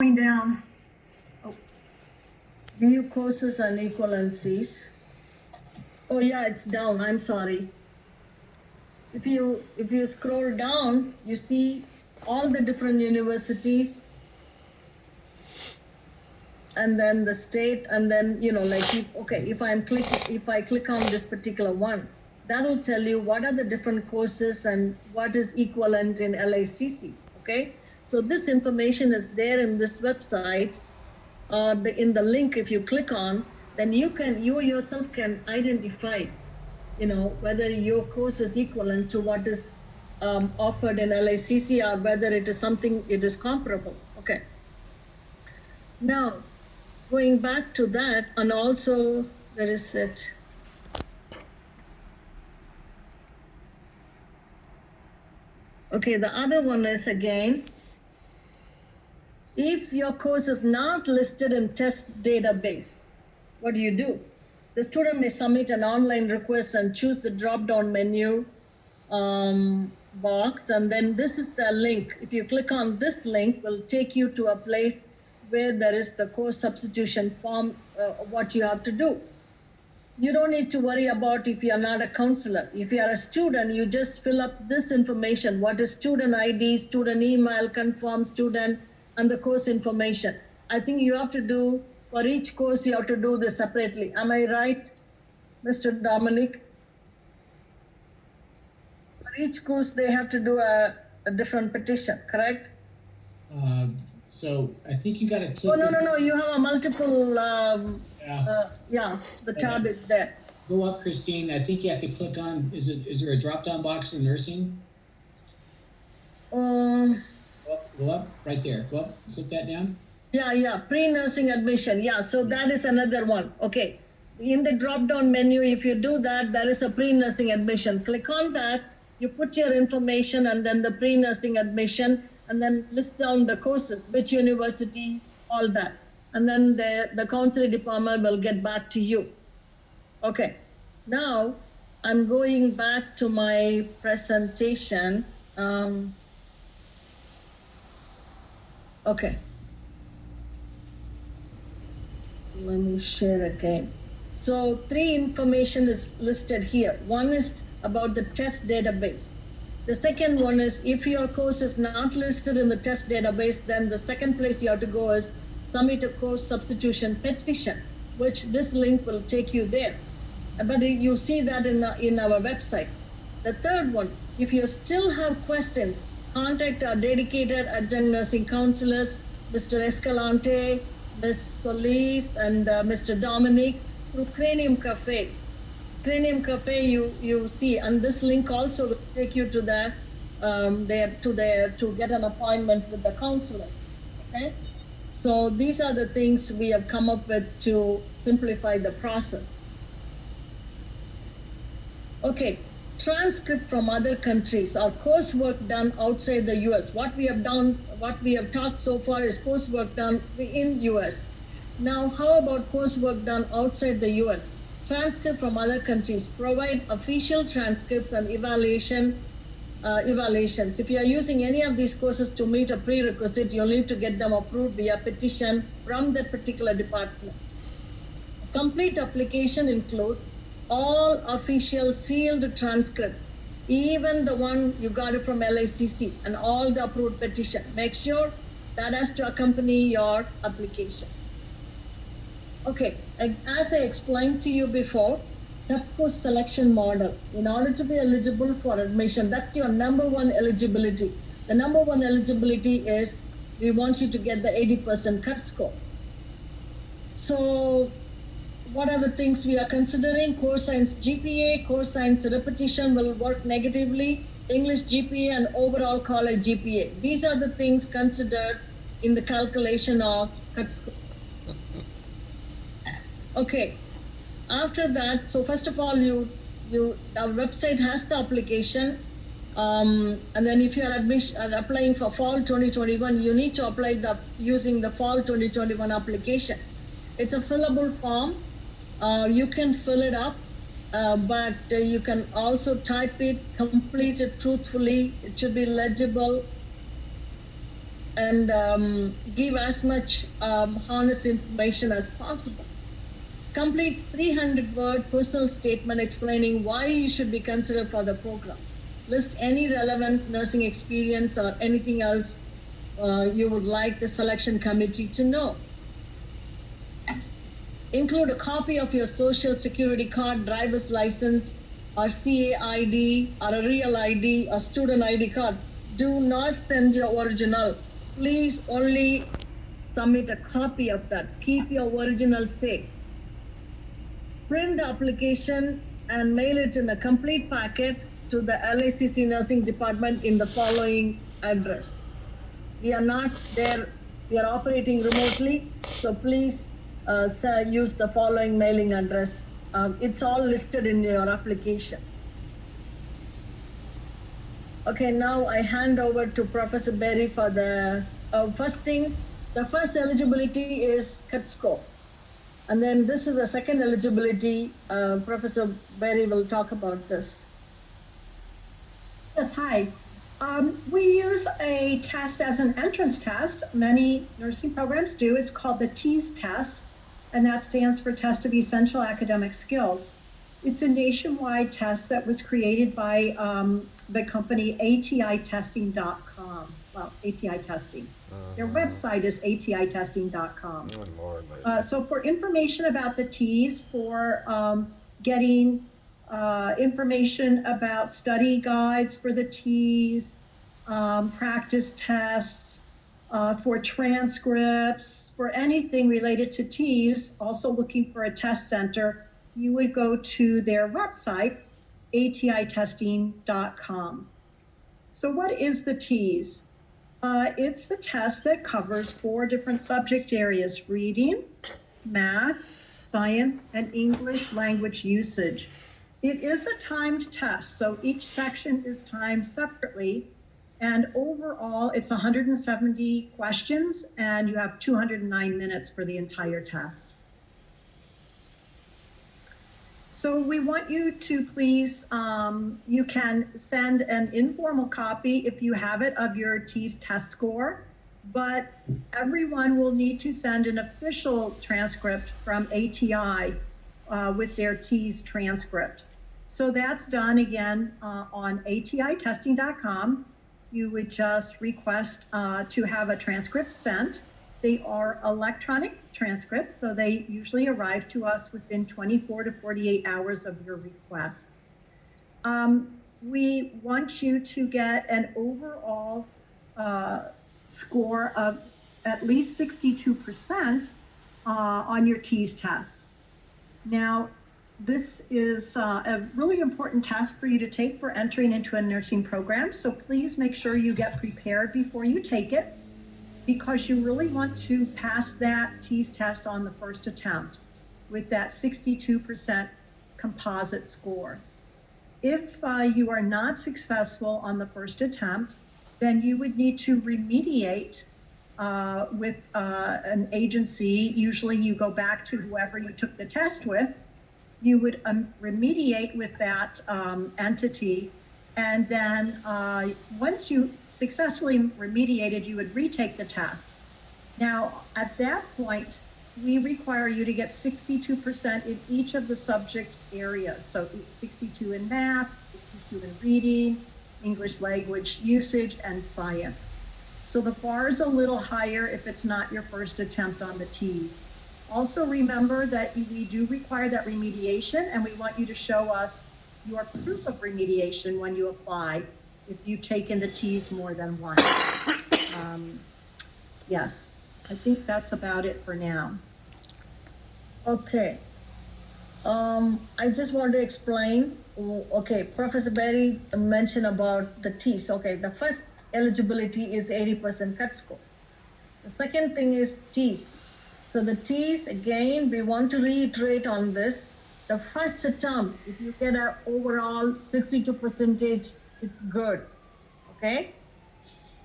Going down. Oh. View courses and equivalencies. Oh yeah, it's down. I'm sorry. If you scroll down, you see all the different universities, and then the state, and then like if I click on this particular one, that'll tell you what are the different courses and what is equivalent in LACC. Okay, so this information is there in this website. In the link, if you click on, then you yourself can identify, whether your course is equivalent to what is offered in LACC, or whether it is comparable. Okay. Now, going back to that, and also, where is it? Okay, the other one is again, if your course is not listed in test database, what do? The student may submit an online request and choose the drop-down menu box, and then this is the link. If you click on this link, will take you to a place where there is the course substitution form, what you have to do. You don't need to worry about if you are not a counselor. If you are a student, you just fill up this information. What is student ID, student email, confirm student, and the course information. I think you have to do, for each course, you have to do this separately. Am I right, Mr. Dominic? For each course, they have to do a different petition, correct? So I think you got to click. Oh, no. You have a multiple, the tab is there. Go up, Christine. I think you have to click on, is there a drop-down box for nursing? Go up, right there. Go up, slip that down. Yeah, pre-nursing admission. Yeah, so that is another one. Okay. In the drop-down menu, if you do that, there is a pre-nursing admission. Click on that, you put your information, and then the pre-nursing admission, and then list down the courses, which university, all that. And then the counseling department will get back to you. Okay. Now, I'm going back to my presentation. Okay. Let me share again. So 3 information is listed here. One is about the test database. The second one is, if your course is not listed in the test database, then the second place you have to go is submit a course substitution petition, which this link will take you there. But you see that in our website. The third one, if you still have questions, contact our dedicated adjunct nursing counselors, Mr. Escalante, Ms. Solis, and Mr. Dominic, through Cranium Cafe. Cranium Cafe, you see, and this link also will take you to that to get an appointment with the counselor. Okay, so these are the things we have come up with to simplify the process. Okay, transcript from other countries or coursework done outside the US. What we have talked so far is coursework done in US. Now, how about coursework done outside the US? Transcript from other countries. Provide official transcripts and evaluations. If you are using any of these courses to meet a prerequisite, you'll need to get them approved via petition from that particular department. Complete application includes all official sealed transcript, even the one you got it from LACC, and all the approved petition. Make sure that has to accompany your application. Okay, as I explained to you before, that's course selection model. In order to be eligible for admission, that's your number one eligibility. The number one eligibility is we want you to get the 80% cut score. So what are the things we are considering? Core science GPA, core science repetition will work negatively, English GPA, and overall college GPA. These are the things considered in the calculation of cut score. Okay, after that, so first of all, our website has the application, and then if you are applying for fall 2021, you need to apply using the fall 2021 application. It's a fillable form. You can fill it up, but you can also type it, complete it truthfully. It should be legible. and give as much honest information as possible. Complete 300-word personal statement explaining why you should be considered for the program. List any relevant nursing experience or anything else you would like the selection committee to know. Include a copy of your social security card, driver's license, or CAID, or a real ID, or student ID card. Do not send your original. Please only submit a copy of that. Keep your original safe. Print the application and mail it in a complete packet to the LACC Nursing Department in the following address. We are not there, we are operating remotely, so please use the following mailing address. It's all listed in your application. Okay, now I hand over to Professor Berry for the first thing. The first eligibility is cut score. And then this is the second eligibility. Professor Berry will talk about this. Yes, hi. We use a test as an entrance test. Many nursing programs do. It's called the TEAS test, and that stands for Test of Essential Academic Skills. It's a nationwide test that was created by the company ATItesting.com. Well, ATI Testing. Their website is ATItesting.com. Oh, Lord, so for information about the TEAS, for getting information about study guides for the TEAS, practice tests, for transcripts, for anything related to TEAS, also looking for a test center, you would go to their website, ATItesting.com. So what is the TEAS? It's the test that covers 4 different subject areas: reading, math, science, and English language usage. It is a timed test, so each section is timed separately, and overall it's 170 questions, and you have 209 minutes for the entire test. So we want you to please, you can send an informal copy if you have it of your TEAS test score, but everyone will need to send an official transcript from ATI with their TEAS transcript. So that's done again on ATItesting.com. You would just request to have a transcript sent. They are electronic transcripts, so they usually arrive to us within 24 to 48 hours of your request. We want you to get an overall score of at least 62% on your TEAS test. Now, this is a really important test for you to take for entering into a nursing program, so please make sure you get prepared before you take it, because you really want to pass that TEAS test on the first attempt with that 62% composite score. If you are not successful on the first attempt, then you would need to remediate with an agency. Usually you go back to whoever you took the test with. You would remediate with that entity, and then once you successfully remediated, you would retake the test. Now, at that point, we require you to get 62% in each of the subject areas. So 62 in math, 62 in reading, English language usage, and science. So the bar is a little higher if it's not your first attempt on the TEAS. Also remember that we do require that remediation, and we want you to show us your proof of remediation when you apply, if you've taken the TEAS more than once. Yes, I think that's about it for now. Okay. I just want to explain. Okay, Professor Berry mentioned about the TEAS. Okay, the first eligibility is 80% cut score. The second thing is TEAS. So the TEAS, again, we want to reiterate on this. The first attempt, if you get an overall 62%, it's good, okay?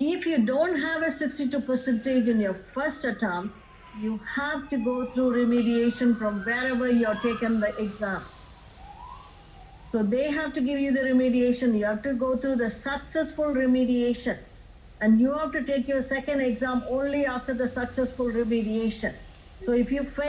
If you don't have a 62% in your first attempt, you have to go through remediation from wherever you're taken the exam. So they have to give you the remediation. You have to go through the successful remediation. and you have to take your second exam only after the successful remediation. So if you fail